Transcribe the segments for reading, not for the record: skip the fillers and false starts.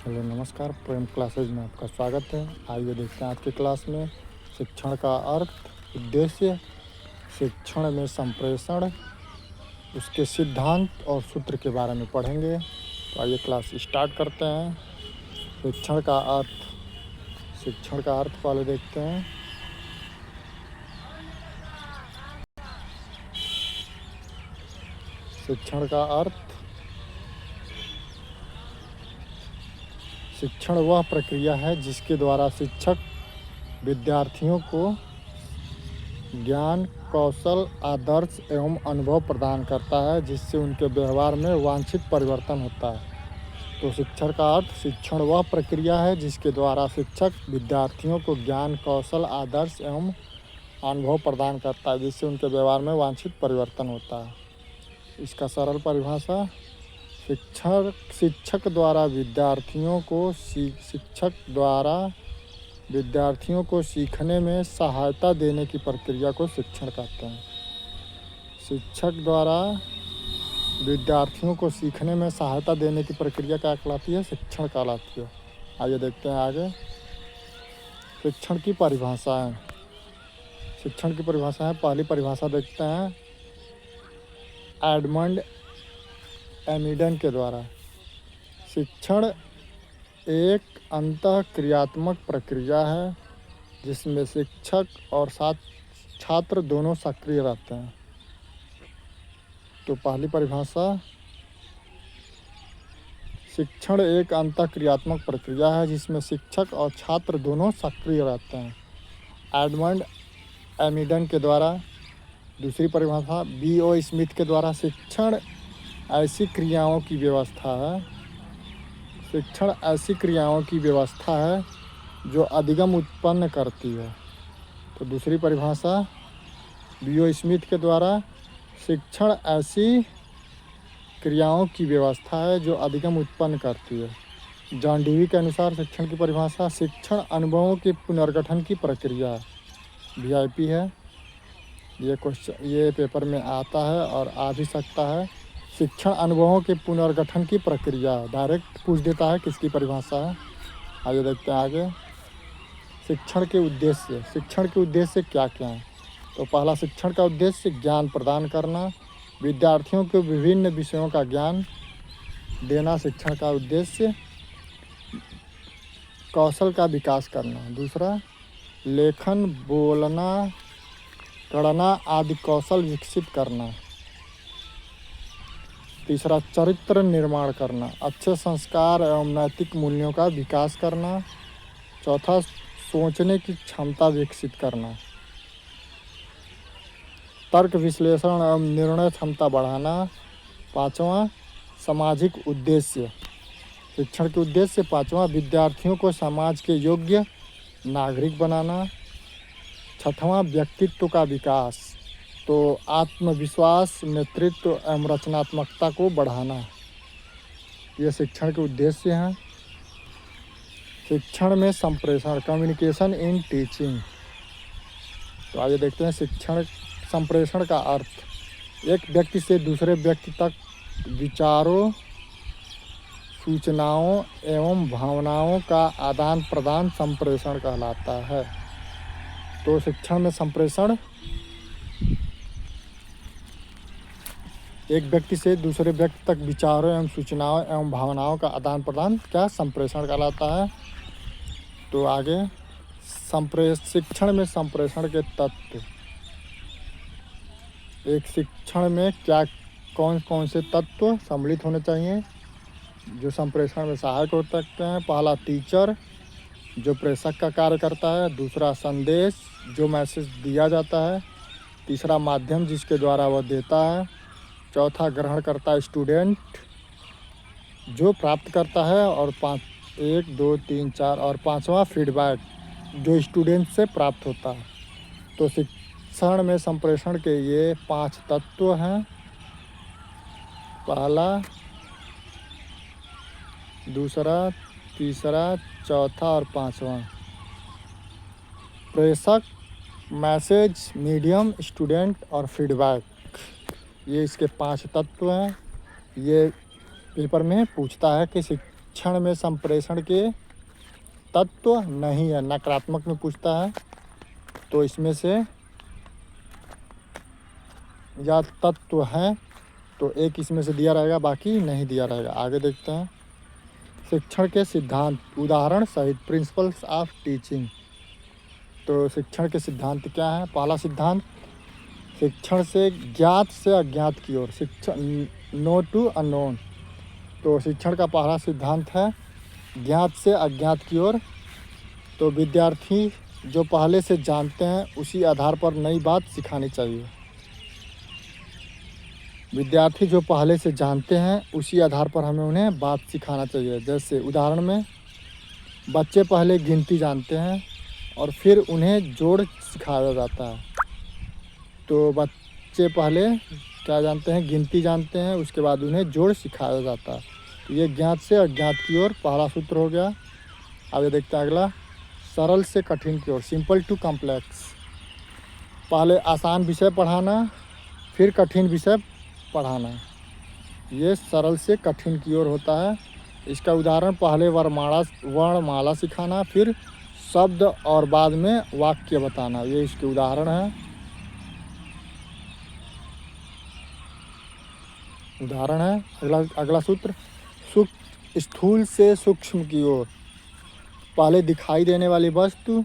Hello नमस्कार, प्रेम classes में आपका स्वागत है। आइए देखते हैं आज की क्लास में शिक्षण का अर्थ, उद्देश्य, शिक्षण में संप्रेषण, उसके सिद्धांत और सूत्र के बारे में पढ़ेंगे। तो आइए क्लास स्टार्ट करते हैं। शिक्षण का अर्थ पहले देखते हैं। शिक्षण का अर्थ, शिक्षण वह प्रक्रिया है जिसके द्वारा शिक्षक विद्यार्थियों को ज्ञान, कौशल, आदर्श एवं अनुभव प्रदान करता है जिससे उनके व्यवहार में वांछित परिवर्तन होता है। तो शिक्षण का अर्थ, शिक्षण वह प्रक्रिया है जिसके द्वारा शिक्षक विद्यार्थियों को ज्ञान, कौशल, आदर्श एवं अनुभव प्रदान करता है जिससे उनके व्यवहार में वांछित परिवर्तन होता है। इसका सरल परिभाषा, शिक्षक द्वारा विद्यार्थियों को सीखने में सहायता देने की प्रक्रिया को शिक्षण कहते हैं। शिक्षक द्वारा विद्यार्थियों को सीखने में सहायता देने की प्रक्रिया क्या कहलाती है? शिक्षण कहलाती है। आइए देखते हैं आगे शिक्षण की परिभाषाएं। शिक्षण की परिभाषाएं, पहली परिभाषा देखते हैं एडमंड एमिडन के द्वारा। शिक्षण एक अंतःक्रियात्मक प्रक्रिया है जिसमें शिक्षक और छात्र दोनों सक्रिय रहते हैं। तो पहली परिभाषा, शिक्षण एक अंतःक्रियात्मक प्रक्रिया है जिसमें शिक्षक और छात्र दोनों सक्रिय रहते हैं, एडमंड एमिडन के द्वारा। दूसरी परिभाषा B.O. स्मिथ के द्वारा, शिक्षण ऐसी क्रियाओं की व्यवस्था है जो अधिगम उत्पन्न करती है। तो दूसरी परिभाषा B.O. स्मिथ के द्वारा, शिक्षण ऐसी क्रियाओं की व्यवस्था है जो अधिगम उत्पन्न करती है। जॉन डीवी के अनुसार शिक्षण की परिभाषा, शिक्षण अनुभवों के पुनर्गठन की प्रक्रिया है। VIP है, ये पेपर में आता है और आ भी सकता है। शिक्षण अनुभवों के पुनर्गठन की प्रक्रिया, डायरेक्ट पूछ देता है किसकी परिभाषा है। आइए देखते हैं आगे शिक्षण के उद्देश्य। शिक्षण के उद्देश्य क्या क्या हैं? तो पहला, शिक्षण का उद्देश्य ज्ञान प्रदान करना, विद्यार्थियों को विभिन्न विषयों का ज्ञान देना शिक्षण का उद्देश्य। कौशल का विकास करना। दूसरा, लेखन, बोलना, पढ़ना आदि कौशल विकसित करना। तीसरा, चरित्र निर्माण करना, अच्छे संस्कार एवं नैतिक मूल्यों का विकास करना। चौथा, सोचने की क्षमता विकसित करना। तर्क, विश्लेषण एवं निर्णय क्षमता बढ़ाना। पाँचवां, सामाजिक उद्देश्य। शिक्षण के उद्देश्य पाँचवां, विद्यार्थियों को समाज के योग्य नागरिक बनाना। छठवां, व्यक्तित्व का विकास, तो आत्मविश्वास, नेतृत्व एवं रचनात्मकता को बढ़ाना। ये शिक्षण के उद्देश्य हैं। शिक्षण में संप्रेषण, कम्युनिकेशन इन टीचिंग। तो आइए देखते हैं शिक्षण संप्रेषण का अर्थ। एक व्यक्ति से दूसरे व्यक्ति तक विचारों, सूचनाओं एवं भावनाओं का आदान प्रदान संप्रेषण कहलाता है। तो शिक्षण में संप्रेषण, एक व्यक्ति से दूसरे व्यक्ति तक विचारों एवं सूचनाओं एवं भावनाओं का आदान प्रदान क्या संप्रेषण कहलाता है। तो आगे शिक्षण में संप्रेषण के तत्व। एक शिक्षण में कौन कौन से तत्व सम्मिलित होने चाहिए जो संप्रेषण में सहायक हो सकते हैं? पहला, टीचर जो प्रेषक का कार्य करता है। दूसरा, संदेश जो मैसेज दिया जाता है। तीसरा, माध्यम जिसके द्वारा वह देता है। चौथा, ग्रहणकर्ता स्टूडेंट जो प्राप्त करता है। और 1, 2, 3, 4 और पाँचवा, फीडबैक जो स्टूडेंट से प्राप्त होता है। तो शिक्षण में संप्रेषण के ये 5 तत्व हैं। पहला, दूसरा, तीसरा, चौथा और पाँचवा। प्रेषक, मैसेज, मीडियम, स्टूडेंट और फीडबैक, ये इसके 5 तत्व हैं। ये पेपर में पूछता है कि शिक्षण में संप्रेषण के तत्व नहीं है, नकारात्मक में पूछता है तो इसमें से या तत्व हैं तो एक इसमें से दिया रहेगा, बाकी नहीं दिया रहेगा। आगे देखते हैं। शिक्षण के सिद्धांत उदाहरण सहित प्रिंसिपल्स ऑफ टीचिंग। तो शिक्षण के सिद्धांत क्या है? पहला सिद्धांत, शिक्षण से ज्ञात से अज्ञात की ओर, शिक्षण नो टू अननोन। तो शिक्षण का पहला सिद्धांत है ज्ञात से अज्ञात की ओर। तो विद्यार्थी जो पहले से जानते हैं उसी आधार पर नई बात सिखानी चाहिए। विद्यार्थी जो पहले से जानते हैं उसी आधार पर हमें उन्हें बात सिखाना चाहिए। जैसे उदाहरण में बच्चे पहले गिनती जानते हैं और फिर उन्हें जोड़ सिखाया जाता है। तो बच्चे पहले क्या जानते हैं? गिनती जानते हैं, उसके बाद उन्हें जोड़ सिखाया जाता है। तो ये ज्ञात से अज्ञात की ओर पहला सूत्र हो गया। आगे देखते हैं अगला, सरल से कठिन की ओर, सिंपल टू कॉम्प्लेक्स। पहले आसान विषय पढ़ाना फिर कठिन विषय पढ़ाना, ये सरल से कठिन की ओर होता है। इसका उदाहरण पहले वर्णमाला सिखाना फिर शब्द और बाद में वाक्य बताना, ये इसके उदाहरण है। अगला सूत्र, स्थूल से सूक्ष्म की ओर। पहले दिखाई देने वाली वस्तु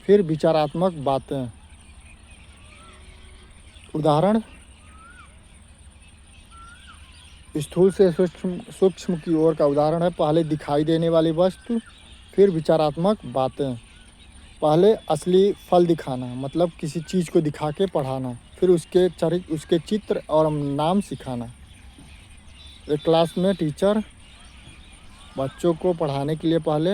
फिर विचारात्मक बातें। उदाहरण, स्थूल से सूक्ष्म की ओर का उदाहरण है पहले दिखाई देने वाली वस्तु फिर विचारात्मक बातें। पहले असली फल दिखाना, मतलब किसी चीज़ को दिखा के पढ़ाना, फिर उसके चित्र और नाम सिखाना। एक क्लास में टीचर बच्चों को पढ़ाने के लिए पहले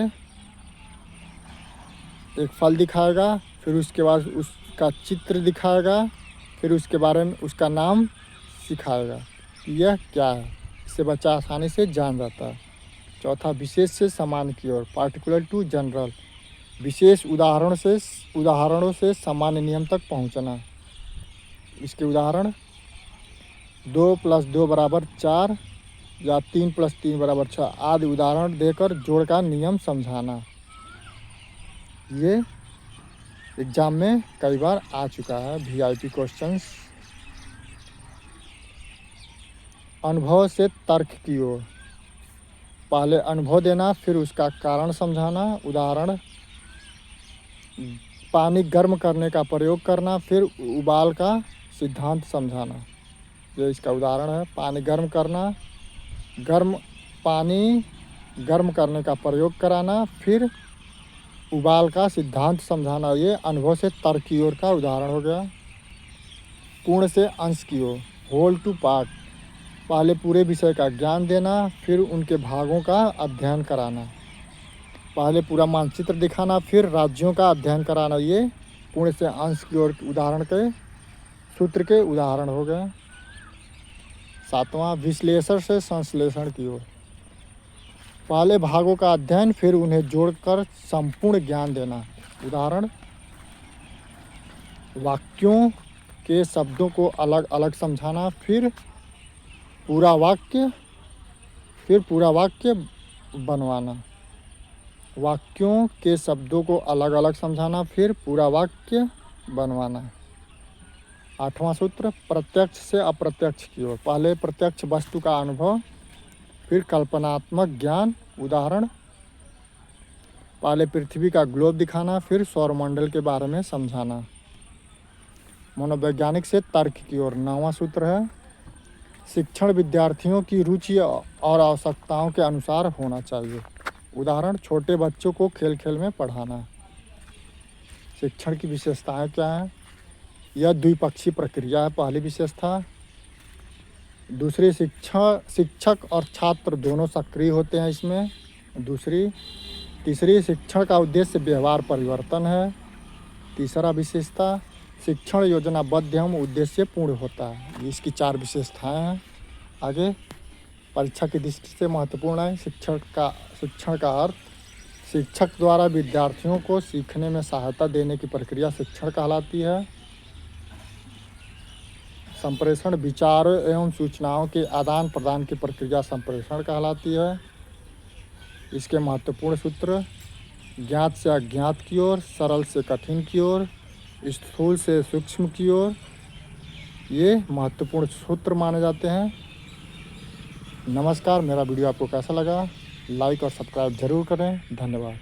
एक फल दिखाएगा, फिर उसके बाद उसका चित्र दिखाएगा, फिर उसके बारे में उसका नाम सिखाएगा, यह क्या है, इससे बच्चा आसानी से जान जाता है। चौथा, विशेष से सामान्य की ओर, पार्टिकुलर टू जनरल। विशेष उदाहरणों से सामान्य नियम तक पहुंचना। इसके उदाहरण, 2 + 2 = 4 या 3 + 3 = 6 आदि उदाहरण देकर जोड़ का नियम समझाना। ये एग्जाम में कई बार आ चुका है, VIP क्वेश्चंस। अनुभव से तर्क की ओर, पहले अनुभव देना फिर उसका कारण समझाना। उदाहरण, पानी गर्म करने का प्रयोग करना फिर उबाल का सिद्धांत समझाना, ये इसका उदाहरण है। पानी गर्म करने का प्रयोग कराना फिर उबाल का सिद्धांत समझाना, ये अनुभव से तर्क की ओर का उदाहरण हो गया। पूर्ण से अंश की ओर, होल टू पार्ट। पहले पूरे विषय का ज्ञान देना फिर उनके भागों का अध्ययन कराना। पहले पूरा मानचित्र दिखाना फिर राज्यों का अध्ययन कराना, ये पूर्ण से अंश की ओर उदाहरण के सूत्र के उदाहरण हो गए। 7वां, विश्लेषण से संश्लेषण की ओर। पहले भागों का अध्ययन फिर उन्हें जोड़कर संपूर्ण ज्ञान देना। उदाहरण, वाक्यों के शब्दों को अलग अलग समझाना फिर पूरा वाक्य बनवाना। वाक्यों के शब्दों को अलग अलग समझाना फिर पूरा वाक्य बनवाना। 8वां सूत्र, प्रत्यक्ष से अप्रत्यक्ष की ओर। पहले प्रत्यक्ष वस्तु का अनुभव फिर कल्पनात्मक ज्ञान। उदाहरण, पहले पृथ्वी का ग्लोब दिखाना फिर सौरमंडल के बारे में समझाना। मनोवैज्ञानिक से तर्क की ओर। 9वां सूत्र है, शिक्षण विद्यार्थियों की रुचि और आवश्यकताओं के अनुसार होना चाहिए। उदाहरण, छोटे बच्चों को खेल खेल में पढ़ाना। शिक्षण की विशेषताएं क्या हैं? यह द्विपक्षीय प्रक्रिया है, पहली विशेषता। दूसरी, शिक्षक और छात्र दोनों सक्रिय होते हैं इसमें, दूसरी। तीसरी, शिक्षण का उद्देश्य व्यवहार परिवर्तन है। तीसरा विशेषता, शिक्षण योजनाबद्ध एवं उद्देश्यपूर्ण होता है। इसकी 4 विशेषताएं हैं। आगे परीक्षा की दृष्टि से महत्वपूर्ण है। शिक्षण का अर्थ, शिक्षक द्वारा विद्यार्थियों को सीखने में सहायता देने की प्रक्रिया शिक्षण कहलाती है। संप्रेषण, विचारों एवं सूचनाओं के आदान प्रदान की प्रक्रिया संप्रेषण कहलाती है। इसके महत्वपूर्ण सूत्र: ज्ञात से अज्ञात की ओर, सरल से कठिन की ओर, स्थूल से सूक्ष्म की ओर, ये महत्वपूर्ण सूत्र माने जाते हैं। नमस्कार, मेरा वीडियो आपको कैसा लगा? लाइक और सब्सक्राइब जरूर करें। धन्यवाद।